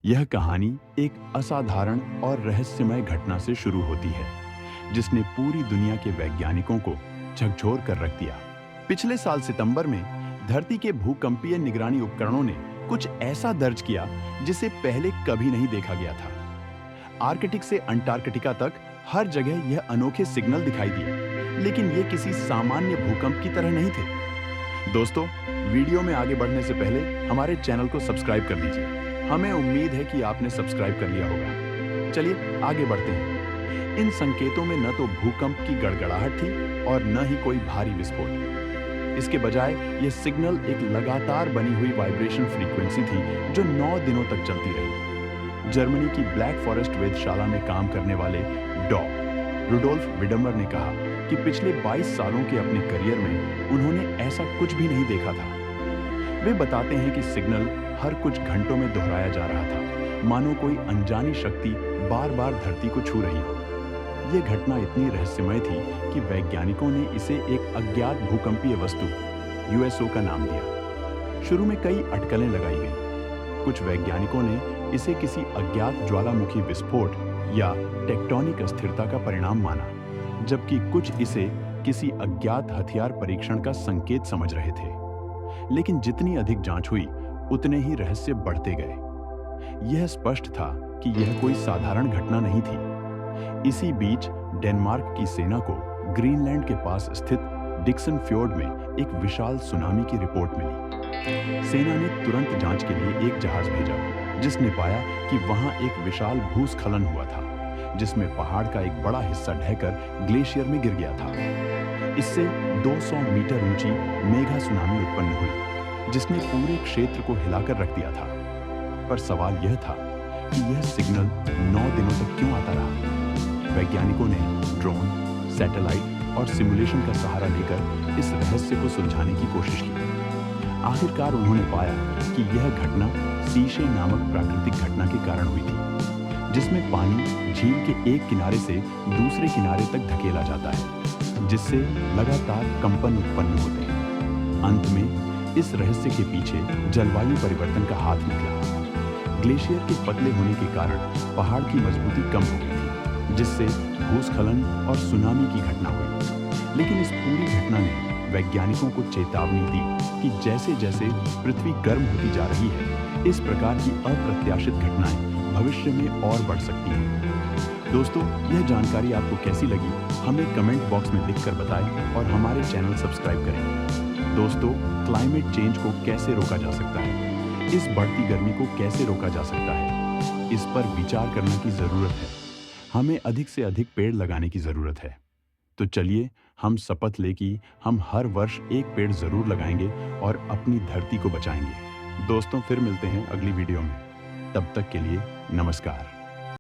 यह कहानी एक असाधारण और रहस्यमय घटना से शुरू होती है जिसने पूरी दुनिया के वैज्ञानिकों को झकझोर कर रख दिया। पिछले साल सितंबर में धरती के भूकंपीय निगरानी उपकरणों ने कुछ ऐसा दर्ज किया जिसे पहले कभी नहीं देखा गया था। आर्कटिक से अंटार्कटिका तक हर जगह यह अनोखे सिग्नल दिखाई दिए, लेकिन ये किसी सामान्य भूकंप की तरह नहीं थे। दोस्तों, वीडियो में आगे बढ़ने से पहले हमारे चैनल को सब्सक्राइब कर लीजिए। हमें उम्मीद है कि आपने सब्सक्राइब कर लिया होगा। चलिए आगे बढ़ते हैं। इन संकेतों में न तो भूकंप की गड़गड़ाहट थी और न ही कोई भारी विस्फोट। इसके बजाय यह सिग्नल एक लगातार बनी हुई वाइब्रेशन फ्रीक्वेंसी थी जो 9 दिनों तक चलती रही। जर्मनी की ब्लैक फॉरेस्ट वेधशाला में काम करने वाले डॉ. रुडोल्फ विडमर ने कहा कि पिछले 22 सालों के अपने करियर में उन्होंने ऐसा कुछ भी नहीं देखा था। वे बताते हैं कि सिग्नल हर कुछ घंटों में दोहराया जा रहा था, मानो कोई अनजानी शक्ति बार बार धरती को छू रही हो। यह घटना इतनी रहस्यमय थी कि वैज्ञानिकों ने इसे एक अज्ञात भूकंपीय वस्तु यूएसओ का नाम दिया। शुरू में कई अटकलें लगाई गई। कुछ वैज्ञानिकों ने इसे किसी अज्ञात ज्वालामुखी विस्फोट या टेक्टोनिक अस्थिरता का परिणाम माना, जबकि कुछ इसे किसी अज्ञात हथियार परीक्षण का संकेत समझ रहे थे। लेकिन जितनी अधिक जांच हुई, उतने ही रहस्य बढ़ते गए। यह स्पष्ट था कि यह कोई साधारण घटना नहीं थी। इसी बीच डेनमार्क की सेना को ग्रीनलैंड के पास स्थित डिक्सन फ्योर्ड में एक विशाल सुनामी की रिपोर्ट मिली। सेना ने तुरंत जांच के लिए एक जहाज भेजा, जिसने पाया कि वहां एक विशाल भूस्खलन हुआ था, जिसमें पहाड़ का एक बड़ा हिस्सा ढहकर ग्लेशियर में गिर गया था। इससे 200 मीटर ऊंची मेगा सुनामी उत्पन्न हुई, जिसने पूरे क्षेत्र को हिलाकर रख दिया था। पर सवाल यह था कि यह सिग्नल 9 दिनों तक क्यों आता रहा? वैज्ञानिकों ने ड्रोन, सैटेलाइट और सिमुलेशन का सहारा लेकर इस रहस्य को सुलझाने की कोशिश की। आखिरकार उन्होंने पाया कि यह घटना सीशे नामक प्राकृतिक घटना के कारण हुई थी, जिसमें पानी झील के एक किनारे से दूसरे किनारे तक धकेला जाता है, जिससे लगातार कंपन उत्पन्न होते हैं। अंत में इस रहस्य के पीछे जलवायु परिवर्तन का हाथ निकला। ग्लेशियर के पतले होने के कारण पहाड़ की मजबूती कम हो गई थी, जिससे भूस्खलन और सुनामी की घटना हुई। लेकिन इस पूरी घटना ने वैज्ञानिकों को चेतावनी दी कि जैसे जैसे पृथ्वी गर्म होती जा रही है, इस प्रकार की अप्रत्याशित घटनाएं भविष्य में और बढ़ सकती हैं। दोस्तों, यह जानकारी आपको कैसी लगी, हमें कमेंट बॉक्स में लिखकर बताएं और हमारे चैनल सब्सक्राइब करें। दोस्तों, क्लाइमेट चेंज को कैसे रोका जा सकता है? इस बढ़ती गर्मी को कैसे रोका जा सकता है? इस पर विचार करने की जरूरत है। हमें अधिक से अधिक पेड़ लगाने की जरूरत है। तो चलिए हम शपथ लें कि हम हर वर्ष एक पेड़ जरूर लगाएंगे और अपनी धरती को बचाएंगे। दोस्तों, फिर मिलते हैं अगली वीडियो में। तब तक के लिए नमस्कार।